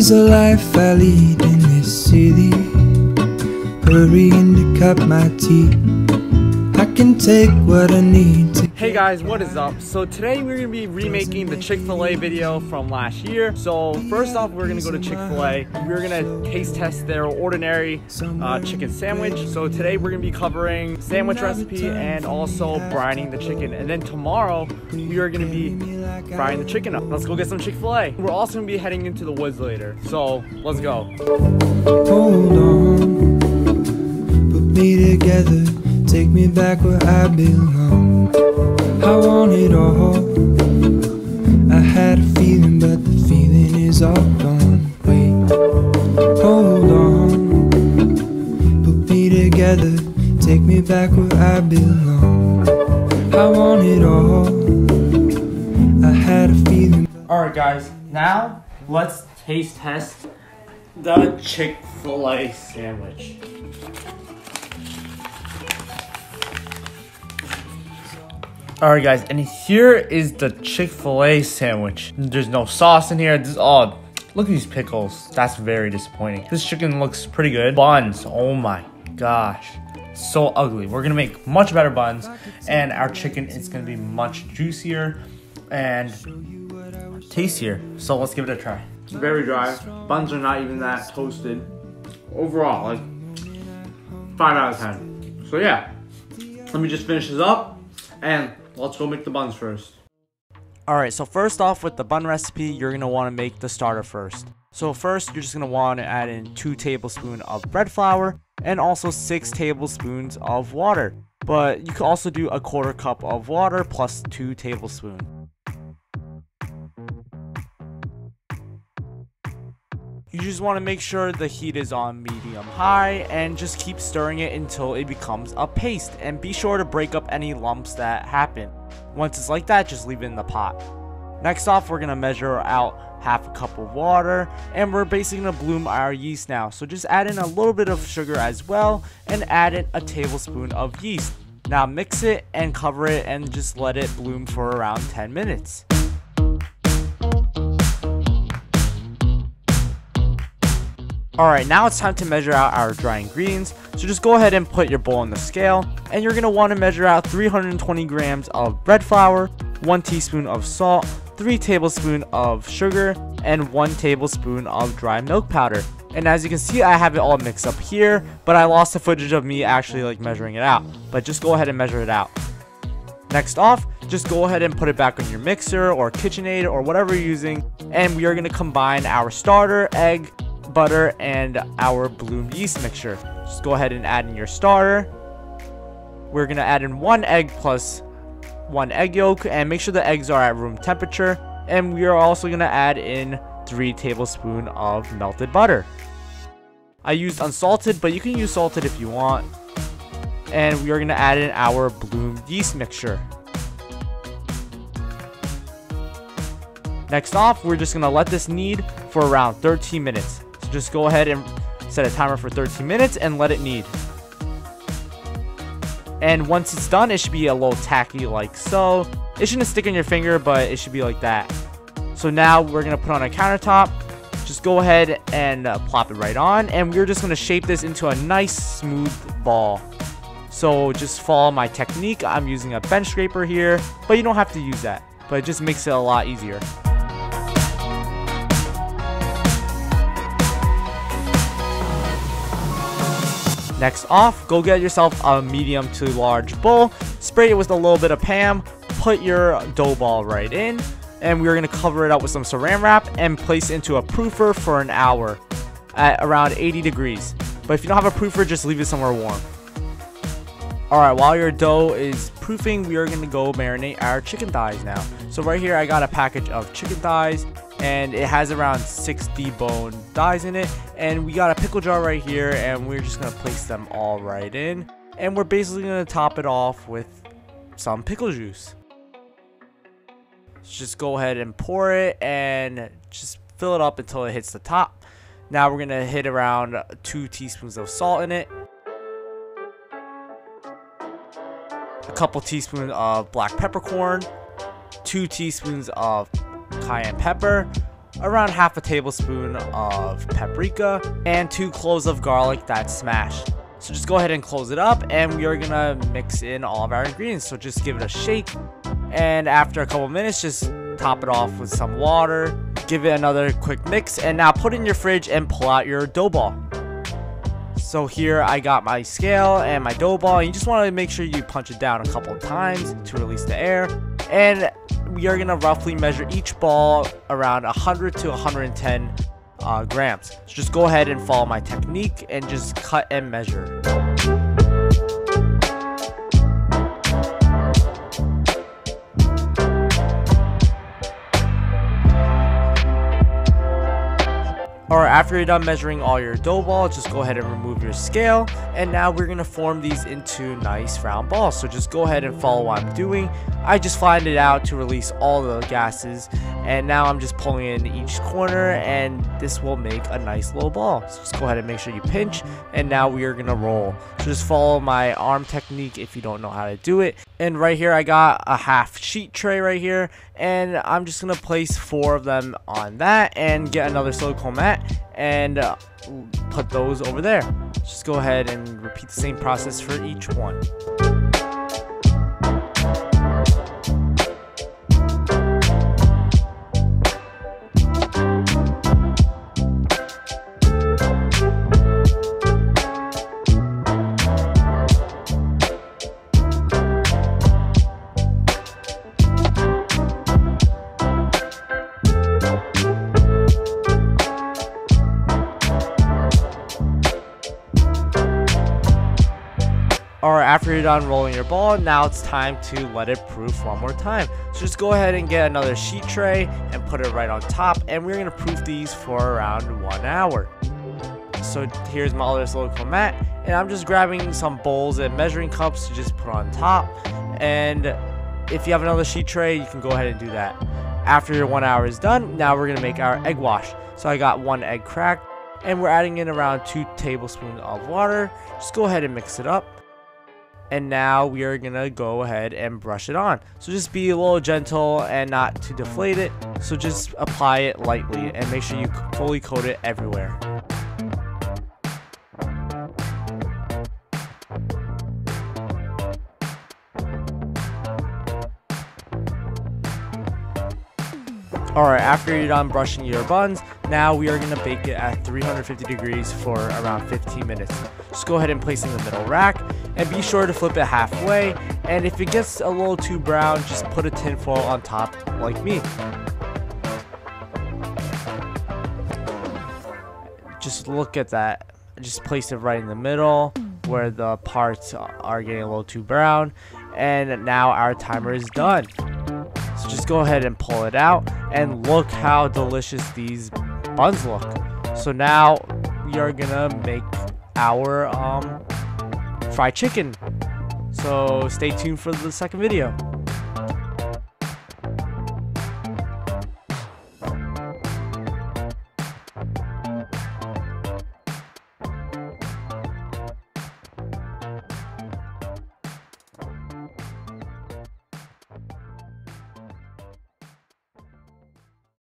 is the life I lead in this city, hurrying to cut my teeth. I can take what I need to. Hey guys, what is up? So today we're going to be remaking the Chick-fil-A video from last year. So first off, we're going to go to Chick-fil-A. We're going to taste test their ordinary chicken sandwich. So today we're going to be covering sandwich recipe and also brining the chicken. And then tomorrow we are going to be frying the chicken up. Let's go get some Chick-fil-A. We're also going to be heading into the woods later. So let's go. Hold on, put me together, take me back where I belong. I want it all. I had a feeling, but the feeling is all gone. Wait, hold on, put me together, take me back where I belong. I want it all. I had a feeling. Alright guys, now let's taste test the Chick-fil-A sandwich. Alright guys, and here is the Chick-fil-A sandwich. There's no sauce in here. Look at these pickles. That's very disappointing. This chicken looks pretty good. Buns, oh my gosh. So ugly. We're gonna make much better buns, and our chicken is gonna be much juicier and tastier. So let's give it a try. Very dry. Buns are not even that toasted. Overall, like 5 out of 10. So yeah, let me just finish this up and let's go make the buns first. Alright, so first off with the bun recipe, you're going to want to make the starter first. So first, you're just going to want to add in 2 tablespoons of bread flour and also 6 tablespoons of water. But you can also do a 1/4 cup of water plus 2 tablespoons. You just want to make sure the heat is on medium high and just keep stirring it until it becomes a paste, and be sure to break up any lumps that happen. Once it's like that, just leave it in the pot. Next off, we're going to measure out 1/2 cup of water, and we're basically going to bloom our yeast now. So just add in a little bit of sugar as well and add in a tablespoon of yeast. Now mix it and cover it and just let it bloom for around 10 minutes. Alright, now it's time to measure out our dry ingredients. So just go ahead and put your bowl on the scale, and you're going to want to measure out 320 grams of bread flour, 1 teaspoon of salt, 3 tablespoons of sugar, and 1 tablespoon of dry milk powder. And as you can see, I have it all mixed up here, but I lost the footage of me actually measuring it out. But just go ahead and measure it out. Next off, just go ahead and put it back on your mixer or KitchenAid or whatever you're using, and we are going to combine our starter, egg, butter, and our bloomed yeast mixture. Just go ahead and add in your starter. We're going to add in 1 egg plus 1 egg yolk, and make sure the eggs are at room temperature. And we are also going to add in 3 tablespoons of melted butter. I used unsalted, but you can use salted if you want. And we are going to add in our bloomed yeast mixture. Next off, we're just going to let this knead for around 13 minutes. So just go ahead and set a timer for 13 minutes and let it knead. And once it's done, it should be a little tacky like so. It shouldn't stick on your finger, but it should be like that. So now we're going to put on a countertop. Just go ahead and plop it right on. And we're just going to shape this into a nice smooth ball. So just follow my technique. I'm using a bench scraper here, but you don't have to use that. But it just makes it a lot easier. Next off, go get yourself a medium to large bowl, spray it with a little bit of Pam, put your dough ball right in, and we're going to cover it up with some saran wrap and place it into a proofer for an hour at around 80 degrees. But if you don't have a proofer, just leave it somewhere warm. Alright, while your dough is proofing, we are going to go marinate our chicken thighs now. So right here, I got a package of chicken thighs, and it has around 6 deboned thighs in it. And we got a pickle jar right here, and we're just going to place them all right in. And we're basically going to top it off with some pickle juice. Just go ahead and pour it and just fill it up until it hits the top. Now we're going to hit around 2 teaspoons of salt in it. A couple teaspoons of black peppercorn, 2 teaspoons of cayenne pepper, around half a tablespoon of paprika, and 2 cloves of garlic that's smashed. So just go ahead and close it up, and we are gonna mix in all of our ingredients. So just give it a shake, and after a couple minutes, just top it off with some water, give it another quick mix, and now put it in your fridge and pull out your dough ball. So here I got my scale and my dough ball, and you just want to make sure you punch it down a couple of times to release the air. And we are gonna roughly measure each ball around 100 to 110 grams. So just go ahead and follow my technique and just cut and measure. Alright, after you're done measuring all your dough balls, just go ahead and remove your scale, and now we're going to form these into nice round balls. So just go ahead and follow what I'm doing. I just flattened it out to release all the gases, and now I'm just pulling in each corner, and this will make a nice little ball. So just go ahead and make sure you pinch, and now we are going to roll. So just follow my arm technique if you don't know how to do it. And right here I got a half sheet tray right here, and I'm just going to place 4 of them on that and get another silicone mat and put those over there. Just go ahead and repeat the same process for each one. Alright, after you're done rolling your ball, now it's time to let it proof one more time. So just go ahead and get another sheet tray and put it right on top, and we're going to proof these for around 1 hour. So here's my other silicone mat, and I'm just grabbing some bowls and measuring cups to just put on top. And if you have another sheet tray, you can go ahead and do that. After your 1 hour is done, now we're going to make our egg wash. So I got 1 egg cracked, and we're adding in around 2 tablespoons of water. Just go ahead and mix it up. And now we are gonna go ahead and brush it on. So just be a little gentle and not to deflate it. So just apply it lightly and make sure you fully coat it everywhere. Alright, after you're done brushing your buns, now we are going to bake it at 350 degrees for around 15 minutes. Just go ahead and place it in the middle rack, and be sure to flip it halfway, and if it gets a little too brown, just put a tin foil on top like me. Just look at that. Just place it right in the middle where the parts are getting a little too brown, and now our timer is done. So just go ahead and pull it out, and look how delicious these buns look. So now we are gonna make our fried chicken. So stay tuned for the second video.